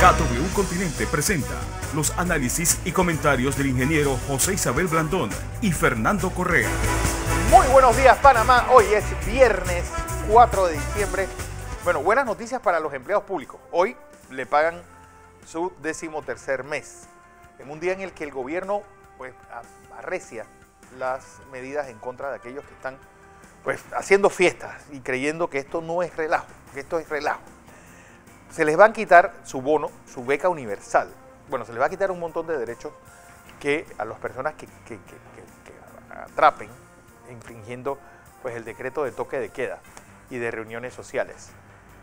KW Continente presenta los análisis y comentarios del ingeniero José Isabel Blandón y Fernando Correa. Muy buenos días, Panamá. Hoy es viernes 4 de diciembre. Bueno, buenas noticias para los empleados públicos. Hoy le pagan su 13º mes, en un día en el que el gobierno pues arrecia las medidas en contra de aquellos que están pues haciendo fiestas y creyendo que esto no es relajo, que esto es relajo. Se les va a quitar su bono, su beca universal. Bueno, se les va a quitar un montón de derechos que a las personas que atrapen infringiendo pues el decreto de toque de queda y de reuniones sociales.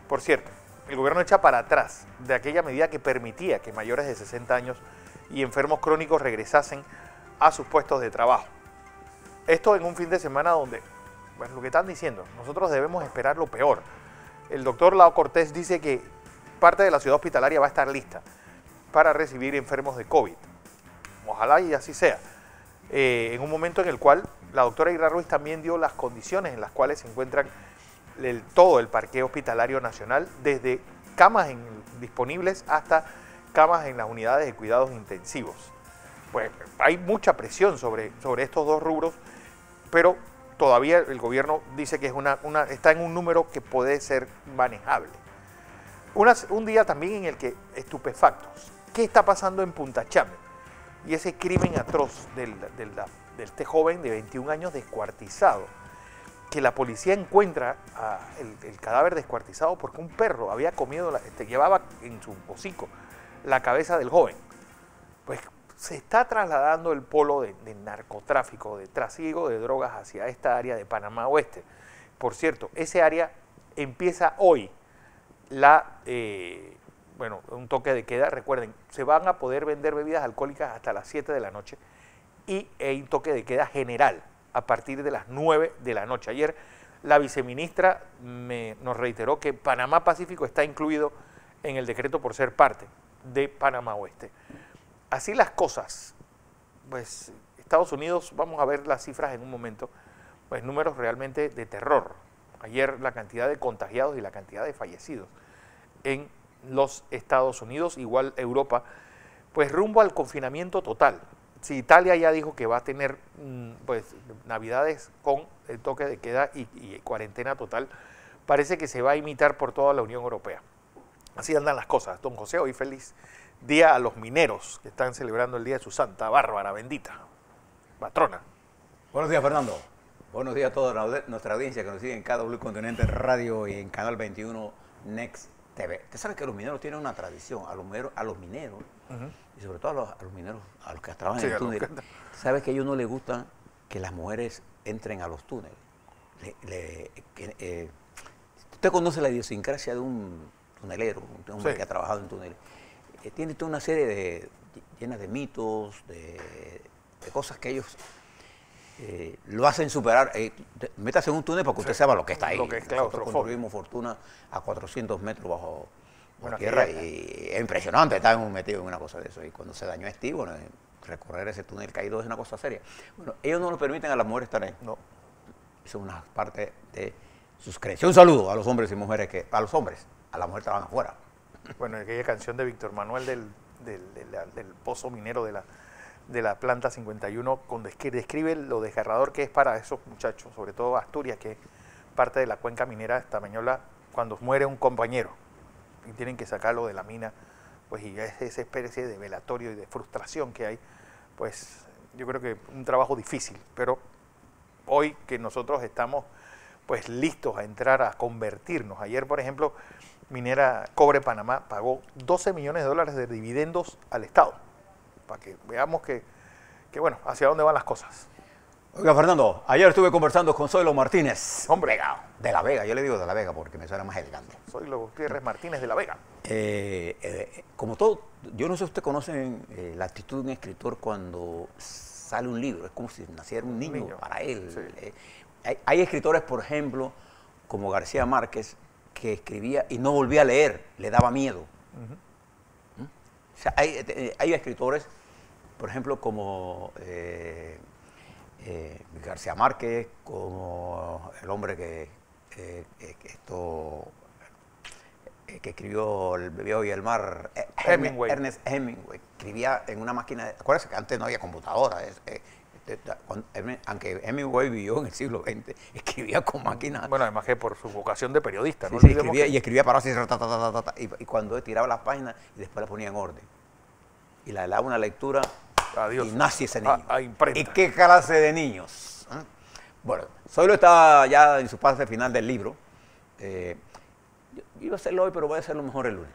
Por cierto, el gobierno echa para atrás de aquella medida que permitía que mayores de 60 años y enfermos crónicos regresasen a sus puestos de trabajo. Esto en un fin de semana donde, pues lo que están diciendo, nosotros debemos esperar lo peor. El doctor Lao Cortés dice que parte de la ciudad hospitalaria va a estar lista para recibir enfermos de COVID. Ojalá y así sea. En un momento en el cual la doctora Ira Ruiz también dio las condiciones en las cuales se encuentran todo el parque hospitalario nacional, desde camas disponibles hasta camas en las unidades de cuidados intensivos. Pues hay mucha presión sobre estos dos rubros, pero todavía el gobierno dice que es está en un número que puede ser manejable. Un día también en el que estupefactos. ¿Qué está pasando en Punta Chame? Y ese crimen atroz de este joven de 21 años descuartizado, que la policía encuentra el cadáver descuartizado porque un perro había comido, llevaba en su hocico la cabeza del joven. Pues se está trasladando el polo de narcotráfico, de trasiego de drogas hacia esta área de Panamá Oeste. Por cierto, ese área empieza hoy un toque de queda. Recuerden, se van a poder vender bebidas alcohólicas hasta las 7 de la noche y hay un toque de queda general a partir de las 9 de la noche. Ayer la viceministra nos reiteró que Panamá Pacífico está incluido en el decreto por ser parte de Panamá Oeste. Así las cosas, pues Estados Unidos, vamos a ver las cifras en un momento, pues números realmente de terror. Ayer la cantidad de contagiados y la cantidad de fallecidos en los Estados Unidos, igual Europa, pues rumbo al confinamiento total. Si Italia ya dijo que va a tener pues navidades con el toque de queda y cuarentena total, parece que se va a imitar por toda la Unión Europea. Así andan las cosas. Don José, hoy feliz día a los mineros que están celebrando el día de su Santa Bárbara bendita, patrona. Buenos días, Fernando. Buenos días a toda nuestra audiencia que nos sigue en KW Continente Radio y en Canal 21 Next TV. Usted sabe que los mineros tienen una tradición, a los mineros, y sobre todo a los mineros, a los que trabajan en el túnel. ¿Sabe que a ellos no les gusta que las mujeres entren a los túneles? Usted conoce la idiosincrasia de un tunelero, un hombre que ha trabajado en túneles. Tiene toda una serie llena de mitos, de cosas que ellos lo hacen superar. Métase en un túnel para que usted sepa lo que está ahí. Lo que es Nosotros construimos fortuna a 400 metros bajo tierra y es impresionante estar metido en una cosa de eso. Y cuando se dañó Steve, bueno, recorrer ese túnel caído es una cosa seria. Bueno, ellos no lo permiten a las mujeres estar ahí. No. Eso es una parte de sus creencias. Un saludo a los hombres y mujeres a las mujeres trabajan afuera. Bueno, aquella canción de Víctor Manuel del pozo minero de la planta 51, describe lo desgarrador que es para esos muchachos, sobre todo Asturias, que es parte de la cuenca minera española, cuando muere un compañero y tienen que sacarlo de la mina, pues y es esa especie de velatorio y de frustración que hay, pues yo creo que un trabajo difícil, pero hoy que nosotros estamos pues listos a entrar a convertirnos. Ayer, por ejemplo, Minera Cobre Panamá pagó $12 millones de dividendos al Estado, para que veamos que bueno, hacia dónde van las cosas. Oiga, Fernando, ayer estuve conversando con Zoilo Martínez. Hombre, de La Vega, yo le digo de La Vega porque me suena más elegante. Zoilo Gutiérrez Martínez de La Vega. Como todo, yo no sé si usted conoce la actitud de un escritor cuando sale un libro, es como si naciera un niño para él. Sí. Hay escritores, por ejemplo, como García Márquez, que escribía y no volvía a leer, le daba miedo. O sea, hay escritores, por ejemplo, como García Márquez, como el hombre que escribió El Bebé y el Mar, Hemingway. Ernest Hemingway escribía en una máquina, acuérdense que antes no había computadora, aunque Hemingway vivió en el siglo XX, escribía con máquinas. Bueno, además que por su vocación de periodista, ¿no? Sí, escribía para así, y cuando tiraba las páginas y después la ponía en orden. Y le daba una lectura. Adiós. Y nace ese niño. Imprenta. ¿Y qué clase de niños? Bueno, Zoilo está ya en su fase final del libro. Iba a hacerlo hoy, pero voy a hacerlo mejor el lunes.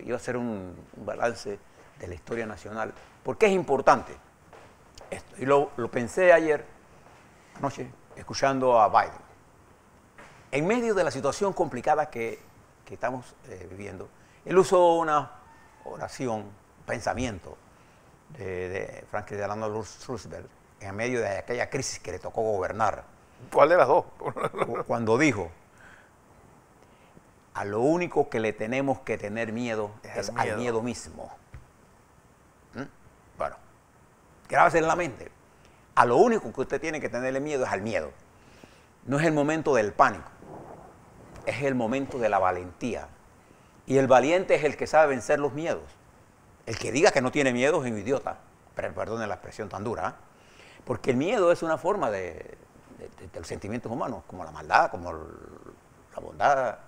Iba a hacer un balance de la historia nacional. ¿Por qué es importante esto? Y lo pensé ayer, anoche, escuchando a Biden. En medio de la situación complicada que estamos viviendo, él usó una oración, un pensamiento de Franklin Delano Roosevelt en medio de aquella crisis que le tocó gobernar. ¿Cuál de las dos? Cuando dijo: a lo único que le tenemos que tener miedo es al miedo mismo. Bueno, grábase en la mente. A lo único que usted tiene que tenerle miedo es al miedo. No es el momento del pánico, es el momento de la valentía. Y el valiente es el que sabe vencer los miedos. El que diga que no tiene miedo es un idiota. Pero perdone la expresión tan dura. Porque el miedo es una forma de los sentimientos humanos, como la maldad, como la bondad.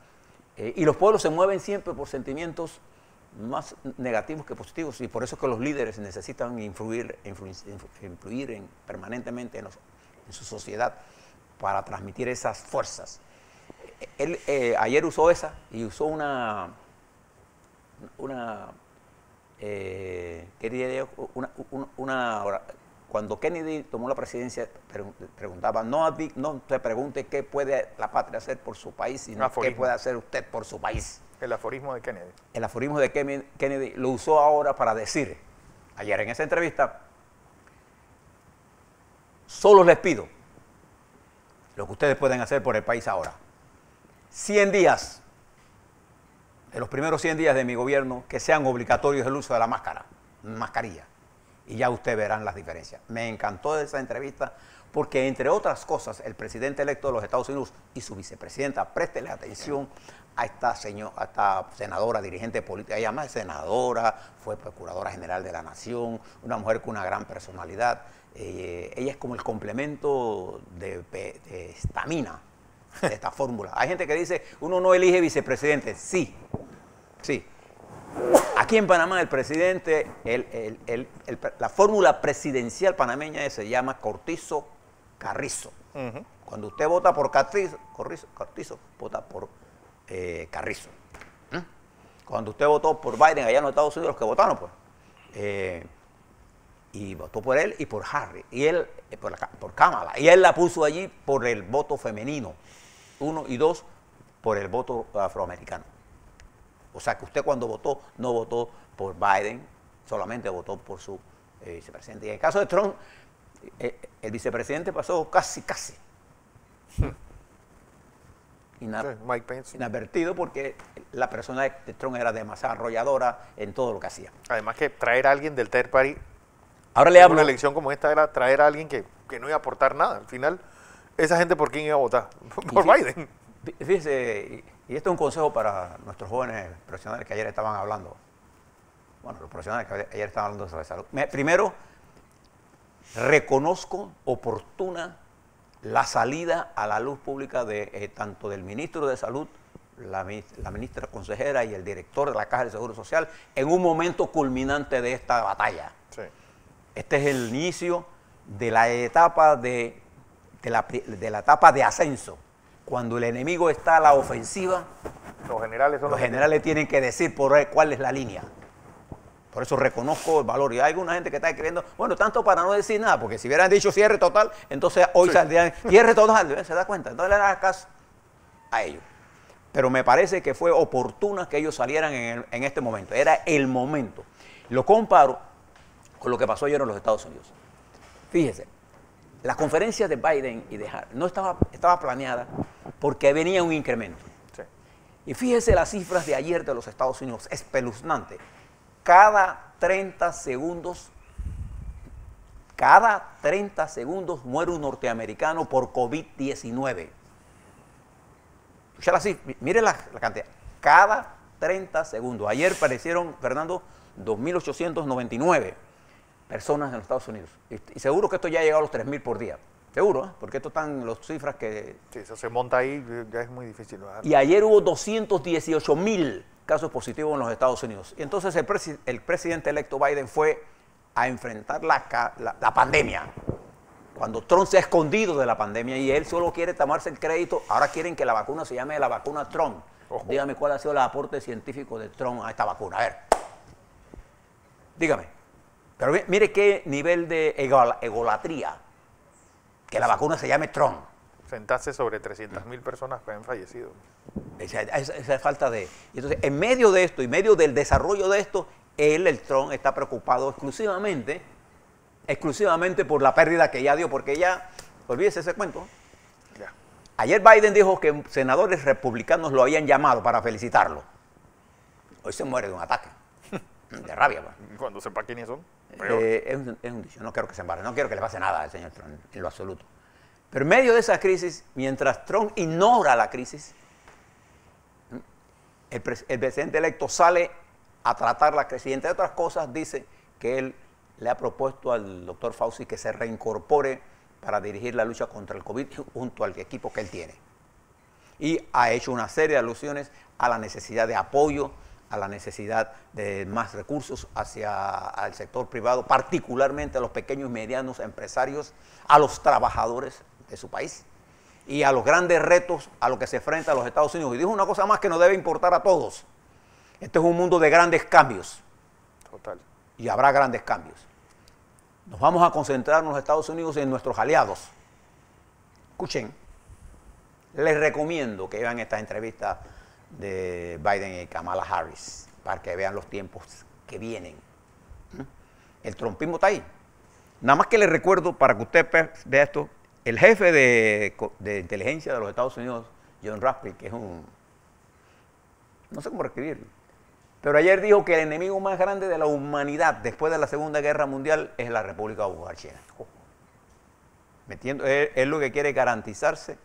Y los pueblos se mueven siempre por sentimientos más negativos que positivos. Y por eso es que los líderes necesitan influir permanentemente en su sociedad para transmitir esas fuerzas. Él ayer usó esa y usó cuando Kennedy tomó la presidencia, preguntaba: no te pregunte qué puede la patria hacer por su país, sino qué puede hacer usted por su país. El aforismo de Kennedy. El aforismo de Kennedy lo usó ahora para decir, ayer en esa entrevista: solo les pido lo que ustedes pueden hacer por el país ahora. 100 días, de los primeros 100 días de mi gobierno, que sean obligatorios el uso de la mascarilla. Y ya ustedes verán las diferencias. Me encantó esa entrevista porque, entre otras cosas, el presidente electo de los Estados Unidos y su vicepresidenta, préstele atención a esta senadora, dirigente política. Ella más es senadora, fue procuradora general de la Nación, una mujer con una gran personalidad. Ella es como el complemento de estamina de esta fórmula. Hay gente que dice: uno no elige vicepresidente. Sí, sí. Aquí en Panamá el presidente, la fórmula presidencial panameña se llama Cortizo-Carrizo. Cuando usted vota por Cortizo, vota por Carrizo. Cuando usted votó por Biden allá en los Estados Unidos, los que votaron, pues, y votó por él y por Harry, y él por Kamala, y él la puso allí por el voto femenino, 1 y 2 por el voto afroamericano. O sea que usted, cuando votó, no votó por Biden, solamente votó por su vicepresidente. Y en el caso de Trump, el vicepresidente pasó casi Mike Pence. inadvertido, porque la persona de Trump era demasiado arrolladora en todo lo que hacía. Además que traer a alguien del third party, Ahora le hablo. una elección como esta, era traer a alguien que no iba a aportar nada. Al final, esa gente, ¿por quién iba a votar? Por Biden. Fíjese, y esto es un consejo para nuestros jóvenes profesionales que ayer estaban hablando. Bueno, los profesionales que ayer estaban hablando sobre salud. Primero, reconozco oportuna la salida a la luz pública de tanto del ministro de Salud, la ministra consejera y el director de la Caja de Seguro Social, en un momento culminante de esta batalla. Sí. Este es el inicio de la etapa de la etapa de ascenso. Cuando el enemigo está a la ofensiva, los generales tienen que decir cuál es la línea. Por eso reconozco el valor. Y hay alguna gente que está escribiendo, bueno, tanto para no decir nada, porque si hubieran dicho cierre total, entonces hoy saldrían cierre total, ¿se da cuenta? Entonces le da caso a ellos. Pero me parece que fue oportuna que ellos salieran en este momento. Era el momento. Lo comparo con lo que pasó ayer en los Estados Unidos. Fíjese, la conferencia de Biden y de Harris no estaba planeada porque venía un incremento. Sí. Y fíjese las cifras de ayer de los Estados Unidos, espeluznante. Cada 30 segundos muere un norteamericano por COVID-19. Mire la cantidad. Cada 30 segundos. Ayer aparecieron, Fernando, 2.899 personas en los Estados Unidos. Y seguro que esto ya ha llegado a los 3.000 por día. Seguro, ¿eh? Porque esto están las cifras que... Sí, eso se monta ahí, ya es muy difícil. Y ayer hubo 218.000 casos positivos en los Estados Unidos. Y entonces el presidente electo Biden fue a enfrentar la pandemia. Cuando Trump se ha escondido de la pandemia y él solo quiere tomarse el crédito, ahora quieren que la vacuna se llame la vacuna Trump. Ojo. Dígame cuál ha sido el aporte científico de Trump a esta vacuna. A ver, dígame. Pero mire qué nivel de egolatría, que la vacuna se llame Trump. Sentarse sobre 300.000 personas que han fallecido. Esa falta de... Entonces, en medio de esto, y medio del desarrollo de esto, el Trump está preocupado exclusivamente por la pérdida que ya dio, porque ya, olvídese ese cuento. Ya. Ayer Biden dijo que senadores republicanos lo habían llamado para felicitarlo. Hoy se muere de un ataque, de rabia. Cuando sepa quiénes son. Es un dicho, no quiero que se embarre, no quiero que le pase nada al señor Trump, en lo absoluto. Pero en medio de esa crisis, mientras Trump ignora la crisis, el presidente electo sale a tratar la crisis y entre otras cosas dice que él le ha propuesto al doctor Fauci que se reincorpore para dirigir la lucha contra el COVID junto al equipo que él tiene. Y ha hecho una serie de alusiones a la necesidad de apoyo, a la necesidad de más recursos hacia el sector privado, particularmente a los pequeños y medianos empresarios, a los trabajadores de su país y a los grandes retos a los que se enfrentan los Estados Unidos. Y dijo una cosa más que nos debe importar a todos. Este es un mundo de grandes cambios. Total. Y habrá grandes cambios. Nos vamos a concentrar en los Estados Unidos y en nuestros aliados. Escuchen, les recomiendo que vean esta entrevista de Biden y Kamala Harris para que vean los tiempos que vienen. El trumpismo está ahí. Nada más que les recuerdo, para que usted vea esto, el jefe de inteligencia de los Estados Unidos, John Ratcliffe, que es un... no sé cómo escribirlo, pero ayer dijo que el enemigo más grande de la humanidad después de la Segunda Guerra Mundial es la República Popular China. Él lo que quiere es garantizarse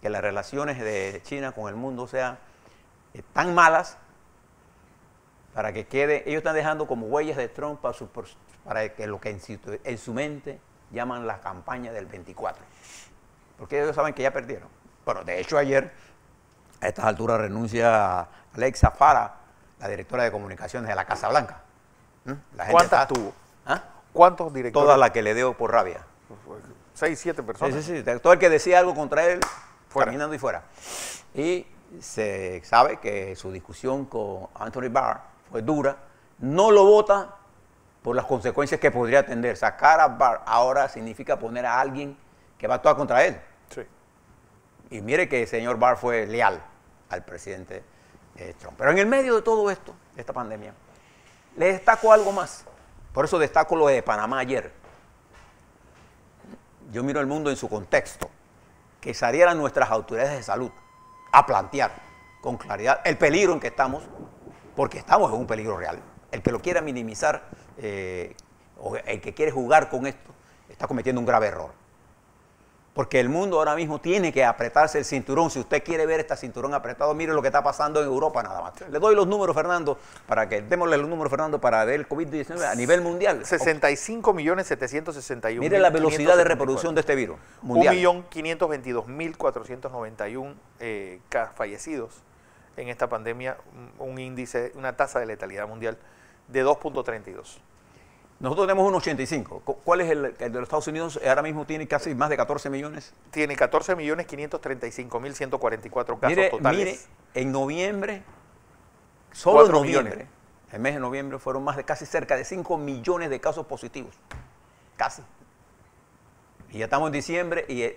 que las relaciones de China con el mundo sean tan malas para que quede... Ellos están dejando como huellas de Trump para que lo que en su mente llaman la campaña del 24. Porque ellos saben que ya perdieron. Bueno, de hecho ayer, a estas alturas renuncia Alexa Farah, la directora de comunicaciones de la Casa Blanca. ¿Cuántas tuvo? ¿Ah? ¿Cuántos directores? Todas las que le dio por rabia. 6, 7 personas. Sí. Todo el que decía algo contra él, fuera. Caminando y fuera. Y se sabe que su discusión con Anthony Barr fue dura. No lo vota por las consecuencias que podría tener. Sacar a Barr ahora significa poner a alguien que va a actuar contra él. Sí. Y mire que el señor Barr fue leal al presidente Trump. Pero en el medio de todo esto, de esta pandemia, le destaco algo más. Por eso destaco lo de Panamá ayer. Yo miro el mundo en su contexto. Que salieran nuestras autoridades de salud a plantear con claridad el peligro en que estamos, porque estamos en un peligro real. El que lo quiera minimizar o el que quiere jugar con esto está cometiendo un grave error. Porque el mundo ahora mismo tiene que apretarse el cinturón. Si usted quiere ver este cinturón apretado, mire lo que está pasando en Europa nada más. Le doy los números, Fernando, démosle los números, Fernando, para ver el COVID-19 a nivel mundial. 65.761.000. Mire la velocidad de reproducción de este virus mundial. 1.522.491 fallecidos en esta pandemia, un índice, una tasa de letalidad mundial de 2.32. Nosotros tenemos un 85. ¿Cuál es el de los Estados Unidos? Ahora mismo tiene casi más de 14 millones. Tiene 14.535.144 casos totales. Mire, en noviembre, solo en noviembre, el mes de noviembre fueron más de casi cerca de 5 millones de casos positivos. Casi. Y ya estamos en diciembre y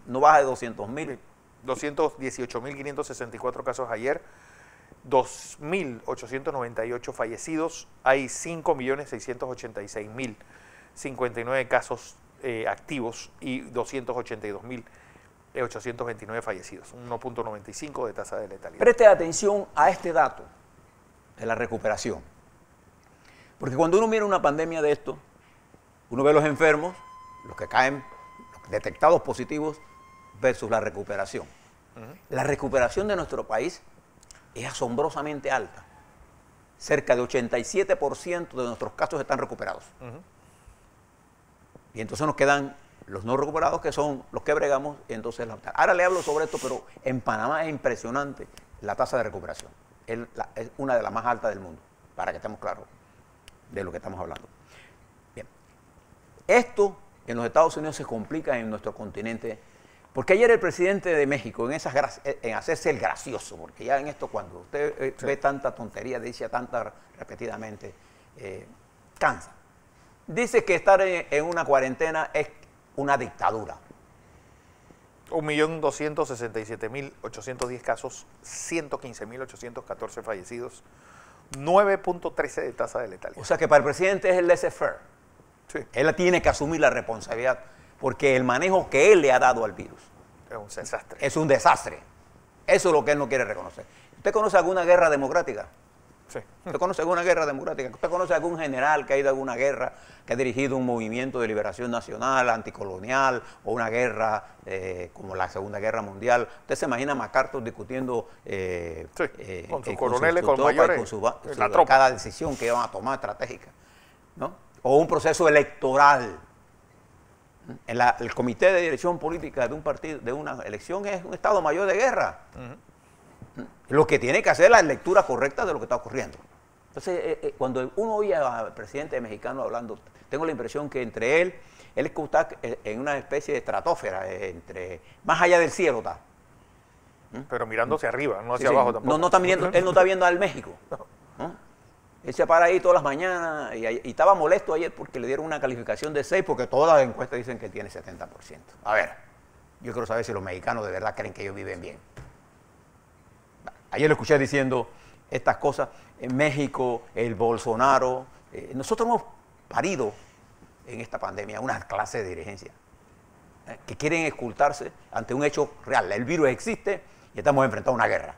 no baja de 200.000. 218.564 casos ayer. 2.898 fallecidos, hay 5.686.059 casos activos y 282.829 fallecidos, 1.95 de tasa de letalidad. Preste atención a este dato de la recuperación, porque cuando uno mira una pandemia de esto, uno ve los enfermos, los que caen, los detectados positivos, versus la recuperación. La recuperación de nuestro país es asombrosamente alta. cerca de 87% de nuestros casos están recuperados. Y entonces nos quedan los no recuperados, que son los que bregamos. Y entonces, ahora le hablo sobre esto, pero en Panamá es impresionante la tasa de recuperación. Es una de las más altas del mundo, para que estemos claros de lo que estamos hablando. Bien. Esto en los Estados Unidos se complica en nuestro continente, porque ayer el presidente de México, en hacerse el gracioso, porque ya en esto cuando usted ve tanta tontería, dice tanta repetidamente, cansa. Dice que estar en una cuarentena es una dictadura. 1.267.810 casos, 115.814 fallecidos, 9.13 de tasa de letalidad. O sea que para el presidente es el laissez-faire. Sí. Él tiene que asumir la responsabilidad, porque el manejo que él le ha dado al virus es un desastre. Es un desastre. Eso es lo que él no quiere reconocer. ¿Usted conoce alguna guerra democrática? Sí. ¿Usted conoce alguna guerra democrática? ¿Usted conoce algún general que ha ido a alguna guerra, que ha dirigido un movimiento de liberación nacional, anticolonial, o una guerra como la Segunda Guerra Mundial? ¿Usted se imagina a MacArthur discutiendo con sus coroneles, con mayores, la tropa, cada decisión que iban a tomar estratégica, ¿no? O un proceso electoral? El comité de dirección política de un partido, de una elección, es un estado mayor de guerra. Lo que tiene que hacer es la lectura correcta de lo que está ocurriendo. Entonces, cuando uno oye al presidente mexicano hablando, tengo la impresión que entre él está en una especie de estratosfera, más allá del cielo está. Pero mirando hacia arriba, no hacia abajo tampoco. No está mirando, él no está viendo al México. ¿No? Él se para ahí todas las mañanas y estaba molesto ayer porque le dieron una calificación de 6, porque todas las encuestas dicen que tiene 70%. A ver, yo quiero saber si los mexicanos de verdad creen que ellos viven bien. Ayer lo escuché diciendo estas cosas. En México, el Bolsonaro. Nosotros hemos parido en esta pandemia una clase de dirigencia que quieren escultarse ante un hecho real. El virus existe y estamos enfrentando a una guerra.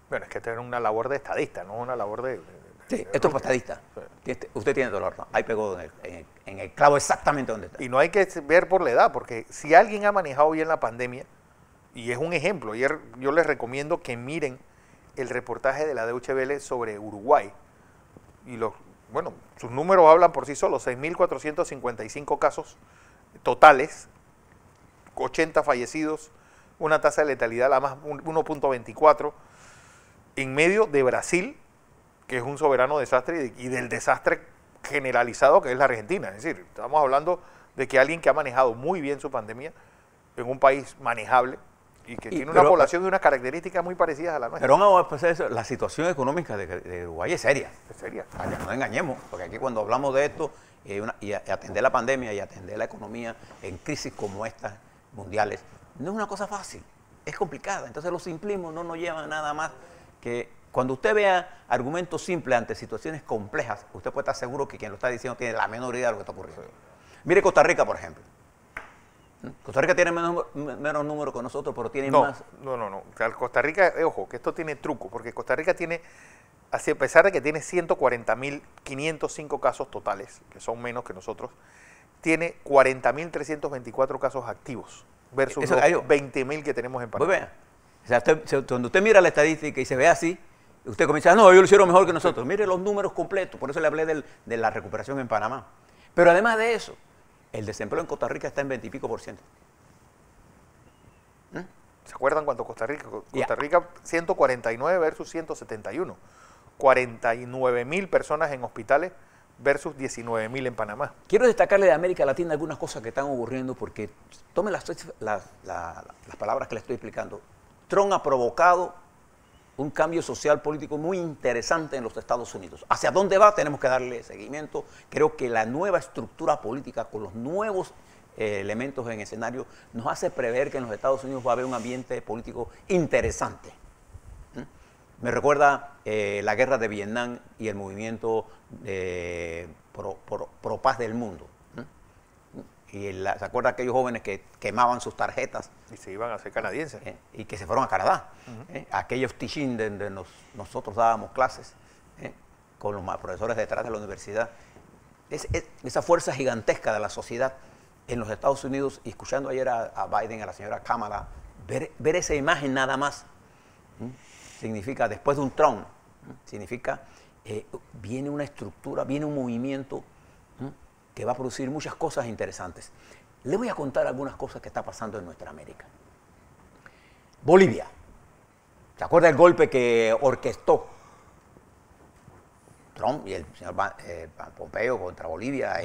Bueno, es que esta es una labor de estadista, no una labor de sí, esto es estadista. Sí. Usted tiene toda la razón. Ahí pegó en el clavo exactamente donde está. Y no hay que ver por la edad, porque si alguien ha manejado bien la pandemia, y es un ejemplo, ayer yo les recomiendo que miren el reportaje de la Deutsche Welle sobre Uruguay. Y sus números hablan por sí solos: 6.455 casos totales, 80 fallecidos, una tasa de letalidad la más 1.24, en medio de Brasil, que es un soberano desastre, y del desastre generalizado que es la Argentina. Es decir, estamos hablando de que alguien que ha manejado muy bien su pandemia en un país manejable, y que tiene una población y unas características muy parecidas a la nuestra. Pero vamos a pasar eso. La situación económica de Uruguay es seria. Es seria. No nos engañemos, porque aquí cuando hablamos de esto y atender la pandemia y atender la economía en crisis como estas mundiales, no es una cosa fácil, es complicada. Entonces los simplismos no nos llevan nada más que cuando usted vea argumentos simples ante situaciones complejas, usted puede estar seguro que quien lo está diciendo tiene la menor idea de lo que está ocurriendo. Mire Costa Rica, por ejemplo. Costa Rica tiene menos número que nosotros, pero tiene más. No. O sea, Costa Rica, ojo, que esto tiene truco, porque Costa Rica tiene, a pesar de que tiene 140.505 casos totales, que son menos que nosotros, tiene 40.324 casos activos, versus los 20.000 que tenemos en Panamá. Pues vea, o sea, cuando usted mira la estadística y se ve así, usted comienza, no, ellos lo hicieron mejor que nosotros. Mire los números completos, por eso le hablé de la recuperación en Panamá. Pero además de eso, el desempleo en Costa Rica está en 20 y pico %. ¿Se acuerdan cuánto Costa Rica? Costa Rica 149 versus 171. 49.000 personas en hospitales versus 19.000 en Panamá. Quiero destacarle de América Latina algunas cosas que están ocurriendo, porque tome las palabras que le estoy explicando. Trump ha provocado un cambio social político muy interesante en los Estados Unidos. ¿Hacia dónde va? Tenemos que darle seguimiento. Creo que la nueva estructura política con los nuevos elementos en escenario nos hace prever que en los Estados Unidos va a haber un ambiente político interesante. Me recuerda la guerra de Vietnam y el movimiento pro paz del mundo. Y ¿se acuerda aquellos jóvenes que quemaban sus tarjetas? Y se iban a ser canadienses. Y que se fueron a Canadá. Aquellos teaching donde nosotros dábamos clases con los profesores detrás de la universidad. Esa fuerza gigantesca de la sociedad en los Estados Unidos, y escuchando ayer a Biden, a la señora Kamala, ver esa imagen nada más, significa, después de un Trump, significa viene una estructura, viene un movimiento que va a producir muchas cosas interesantes. Le voy a contar algunas cosas que está pasando en nuestra América. Bolivia. ¿Se acuerda el golpe que orquestó Trump y el señor Pompeo contra Bolivia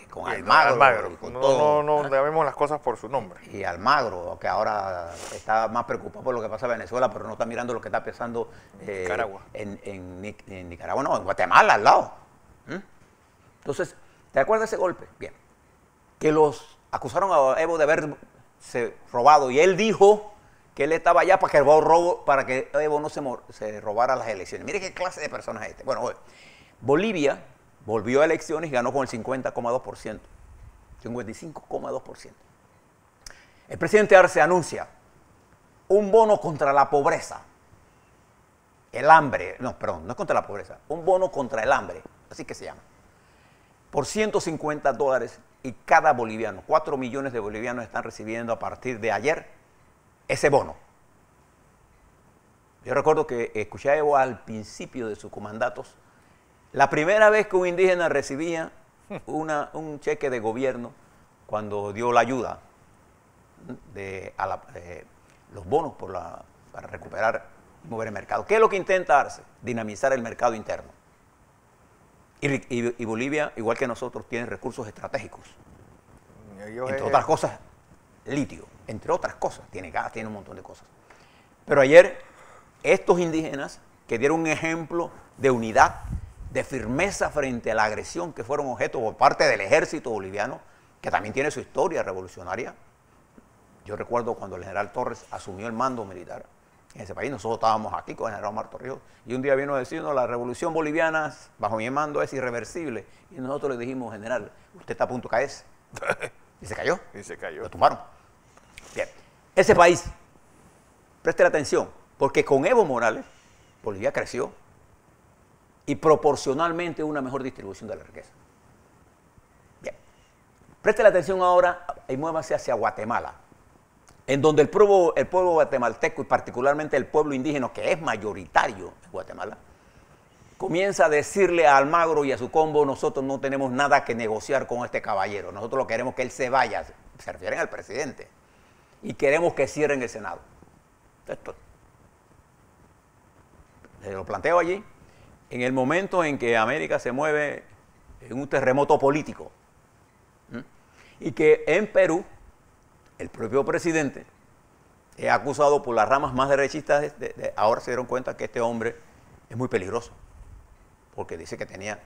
con Almagro? Y con todo, no llamemos las cosas por su nombre. Y Almagro, que ahora está más preocupado por lo que pasa en Venezuela, pero no está mirando lo que está pasando Nicaragua. En Nicaragua, no, en Guatemala, al lado. Entonces, ¿te acuerdas de ese golpe? Bien. Que los acusaron a Evo de haberse robado y él dijo que él estaba allá para que Evo no se robara las elecciones. Mire qué clase de persona es este. Bueno, Bolivia volvió a elecciones y ganó con el 50,2%. 55,2%. El presidente Arce anuncia un bono contra la pobreza. El hambre. No, perdón, no es contra la pobreza. Un bono contra el hambre. Así que se llama. Por $150 y cada boliviano. 4 millones de bolivianos están recibiendo a partir de ayer ese bono. Yo recuerdo que escuché a Evo al principio de sus comandatos. La primera vez que un indígena recibía un cheque de gobierno, cuando dio la ayuda los bonos para recuperar y mover el mercado. ¿Qué es lo que intenta Arce? Dinamizar el mercado interno. Y Bolivia, igual que nosotros, tiene recursos estratégicos. Entre otras cosas, litio. Entre otras cosas, tiene gas, tiene un montón de cosas. Pero ayer, estos indígenas que dieron un ejemplo de unidad, de firmeza frente a la agresión que fueron objeto por parte del ejército boliviano, que también tiene su historia revolucionaria. Yo recuerdo cuando el general Torres asumió el mando militar en ese país, nosotros estábamos aquí con el general Omar Torrijos, y un día vino a decirnos, la revolución boliviana bajo mi mando es irreversible. Y nosotros le dijimos, general, usted está a punto de caerse. Y se cayó. Y se cayó. Lo tumbaron. Bien. Ese país, preste la atención, porque con Evo Morales, Bolivia creció y proporcionalmente una mejor distribución de la riqueza. Bien. Preste la atención ahora y muévase hacia Guatemala, en donde el pueblo guatemalteco y particularmente el pueblo indígena, que es mayoritario en Guatemala, comienza a decirle a Almagro y a su combo, nosotros no tenemos nada que negociar con este caballero, nosotros lo queremos que él se vaya, se refieren al presidente, y queremos que cierren el Senado. Esto se lo planteo allí, en el momento en que América se mueve en un terremoto político, y que en Perú, el propio presidente es acusado por las ramas más derechistas, ahora se dieron cuenta que este hombre es muy peligroso, porque dice que tenía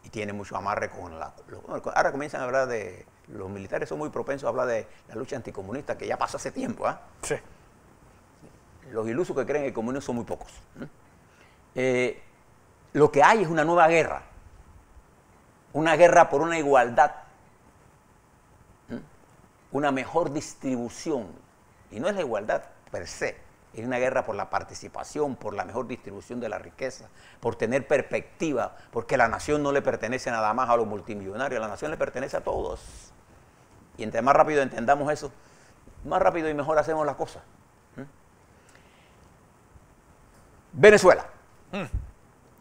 y tiene mucho amarre con ahora comienzan a hablar de, los militares son muy propensos a hablar de la lucha anticomunista, que ya pasó hace tiempo, ¿eh? Sí. Los ilusos que creen en el comunismo son muy pocos. Lo que hay es una nueva guerra por una igualdad, una mejor distribución, y no es la igualdad per se, es una guerra por la participación, por la mejor distribución de la riqueza, por tener perspectiva, porque la nación no le pertenece nada más a los multimillonarios, la nación le pertenece a todos. Y entre más rápido entendamos eso, más rápido y mejor hacemos las cosas. Venezuela.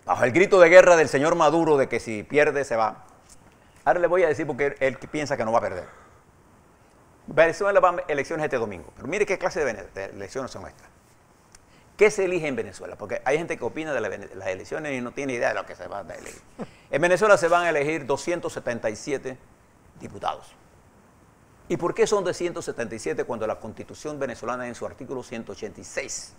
Bajo el grito de guerra del señor Maduro de que si pierde se va. Ahora le voy a decir porque él piensa que no va a perder. Venezuela va a elecciones este domingo. Pero mire qué clase de elecciones son estas. ¿Qué se elige en Venezuela? Porque hay gente que opina de las elecciones y no tiene idea de lo que se va a elegir. En Venezuela se van a elegir 277 diputados. ¿Y por qué son de 177 cuando la Constitución venezolana en su artículo 186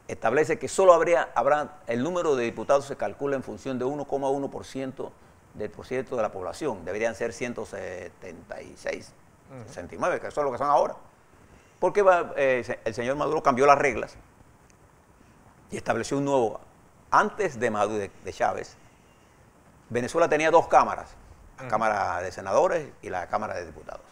establece que solo habrá el número de diputados se calcula en función de 1,1% del porcentaje de la población? Deberían ser 176, 69, que eso es lo que son ahora. Porque el señor Maduro cambió las reglas y estableció un nuevo. Antes de Maduro, de Chávez, Venezuela tenía dos cámaras, la Cámara de Senadores y la Cámara de Diputados,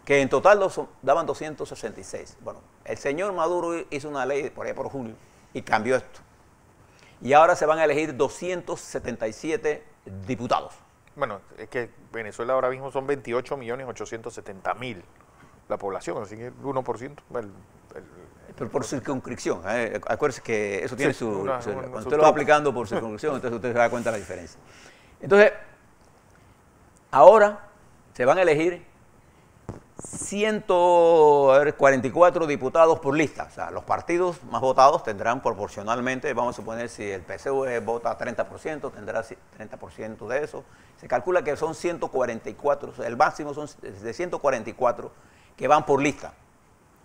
que en total daban 266. Bueno, el señor Maduro hizo una ley por allá por junio y cambió esto. Y ahora se van a elegir 277 diputados. Bueno, es que Venezuela ahora mismo son 28.870.000 la población, así que el 1%. Pero por circunscripción. Acuérdense que eso tiene cuando su usted lo va aplicando por circunscripción, entonces usted se da cuenta de la diferencia. Entonces, ahora se van a elegir 144 diputados por lista. O sea, los partidos más votados tendrán proporcionalmente, vamos a suponer, si el PSUV vota 30%, tendrá 30% de eso. Se calcula que son 144, o sea, el máximo son de 144 que van por lista.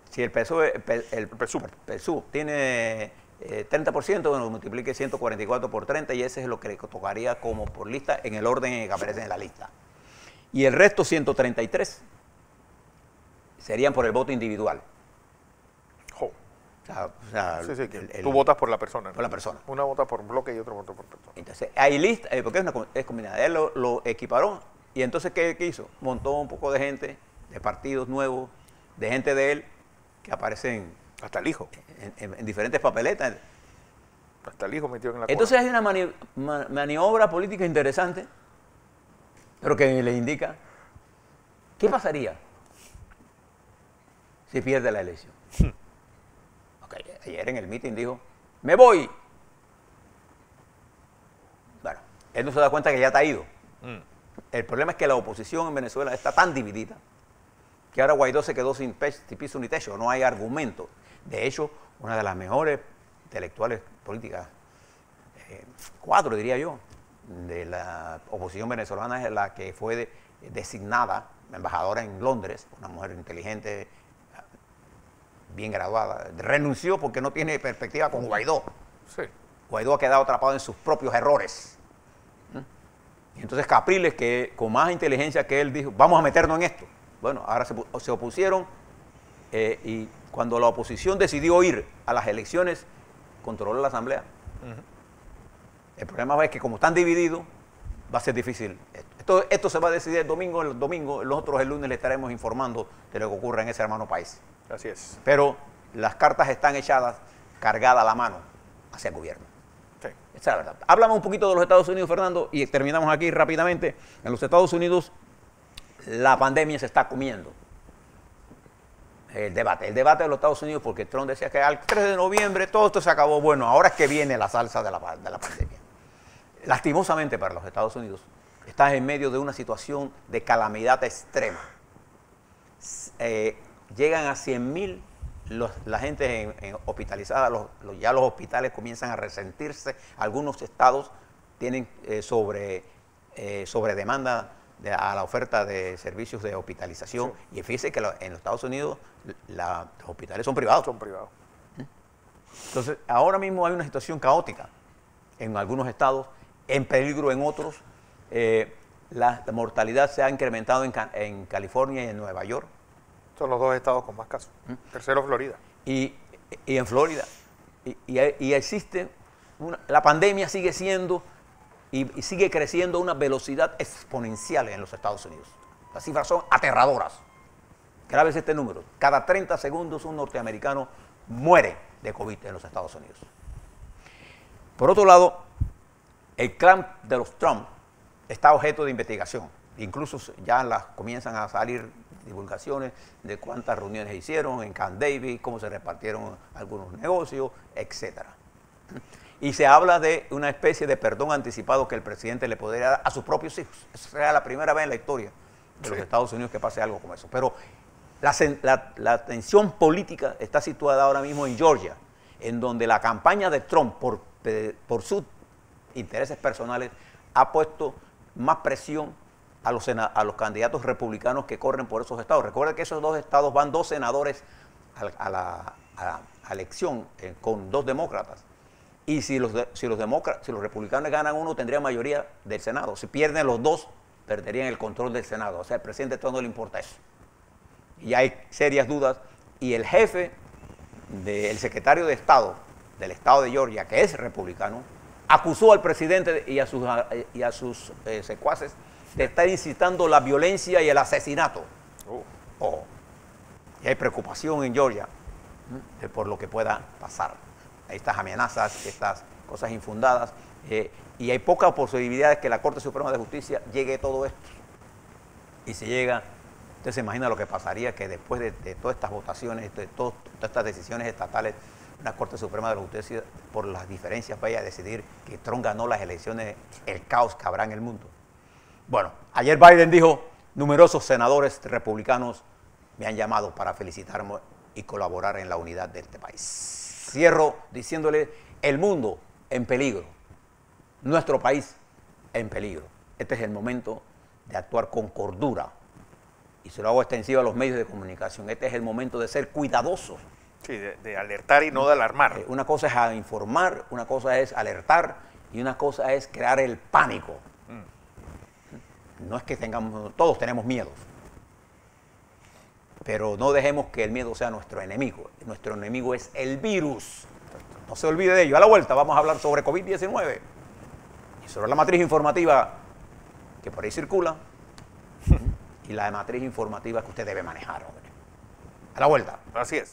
Si el PSUV tiene 30%, bueno, multiplique 144 por 30 y ese es lo que le tocaría como por lista en el orden en que aparece en la lista. Y el resto, 133, serían por el voto individual. Jo. O sea, sí, tú votas por la persona, ¿no? Por la persona. Una vota por bloque y otro vota por persona. Entonces, hay lista, porque es combinada. Él lo equiparó y entonces, ¿qué hizo? Montó un poco de gente, de partidos nuevos, de gente de él, que aparecen hasta el hijo en diferentes papeletas. Hasta el hijo metió en la Entonces hay una maniobra política interesante, pero que le indica qué pasaría si pierde la elección. Okay, ayer en el meeting dijo, me voy. Bueno, él no se da cuenta que ya está ido. El problema es que la oposición en Venezuela está tan dividida que ahora Guaidó se quedó sin piso ni techo, no hay argumento. De hecho, una de las mejores intelectuales políticas, 4 diría yo, de la oposición venezolana es la que fue designada embajadora en Londres, una mujer inteligente, bien graduada. Renunció porque no tiene perspectiva con Guaidó. Sí. Guaidó ha quedado atrapado en sus propios errores. Y entonces Capriles, que con más inteligencia que él, dijo, vamos a meternos en esto. Bueno, ahora se opusieron y cuando la oposición decidió ir a las elecciones, controló la asamblea. El problema es que como están divididos, va a ser difícil. Esto se va a decidir el domingo, nosotros el lunes le estaremos informando de lo que ocurre en ese hermano país. Así es. Pero las cartas están echadas, cargada a la mano hacia el gobierno. Sí. Esa es la verdad. Hablamos un poquito de los Estados Unidos, Fernando, y terminamos aquí rápidamente. En los Estados Unidos, la pandemia se está comiendo. El debate de los Estados Unidos, porque Trump decía que al 3 de noviembre todo esto se acabó. Bueno, ahora es que viene la salsa de la pandemia. Lastimosamente para los Estados Unidos, están en medio de una situación de calamidad extrema. Llegan a 100.000 la gente hospitalizada, ya los hospitales comienzan a resentirse. Algunos estados tienen sobre demanda a la oferta de servicios de hospitalización. Sí. Y fíjese que en los Estados Unidos los hospitales son privados. Son privados. Entonces, ahora mismo hay una situación caótica en algunos estados, en peligro en otros. La mortalidad se ha incrementado en California y en Nueva York. Son los 2 estados con más casos. Tercero, Florida. Y en Florida. Y existe, la pandemia sigue siendo y sigue creciendo a una velocidad exponencial en los Estados Unidos. Las cifras son aterradoras. Grábese este número. Cada 30 segundos un norteamericano muere de COVID en los Estados Unidos. Por otro lado, el clan de los Trump está objeto de investigación. Incluso ya comienzan a salir divulgaciones de cuántas reuniones hicieron en Camp David, cómo se repartieron algunos negocios, etc. Y se habla de una especie de perdón anticipado que el presidente le podría dar a sus propios hijos. Eso será la primera vez en la historia de los Estados Unidos que pase algo como eso. Pero la tensión política está situada ahora mismo en Georgia, en donde la campaña de Trump, por sus intereses personales, ha puesto más presión a los candidatos republicanos que corren por esos estados. Recuerda que esos 2 estados van 2 senadores a la elección con 2 demócratas. Y si los republicanos ganan uno, tendrían mayoría del Senado. Si pierden los 2, perderían el control del Senado. O sea, al presidente todo no le importa eso. Y hay serias dudas. Y el jefe del secretario de Estado del estado de Georgia, que es republicano, acusó al presidente y a sus secuaces de estar incitando la violencia y el asesinato. Y hay preocupación en Georgia por lo que pueda pasar. Hay estas amenazas, estas cosas infundadas, y hay pocas posibilidades que la Corte Suprema de Justicia llegue a todo esto. Y si llega, Usted se imagina lo que pasaría que después de todas estas votaciones, de todas estas decisiones estatales, una Corte Suprema de la Justicia, por las diferencias, vaya a decidir que Trump ganó las elecciones, el caos que habrá en el mundo. Bueno, ayer Biden dijo, numerosos senadores republicanos me han llamado para felicitarme y colaborar en la unidad de este país. Cierro diciéndole, el mundo en peligro, nuestro país en peligro. Este es el momento de actuar con cordura. Y se lo hago extensivo a los medios de comunicación. Este es el momento de ser cuidadosos. Sí, de alertar y no de alarmar. Una cosa es informar, una cosa es alertar y una cosa es crear el pánico. No es que todos tenemos miedos, pero no dejemos que el miedo sea nuestro enemigo. Nuestro enemigo es el virus. No se olvide de ello. A la vuelta vamos a hablar sobre COVID-19 y sobre la matriz informativa que por ahí circula y la matriz informativa que usted debe manejar, hombre. A la vuelta. Así es.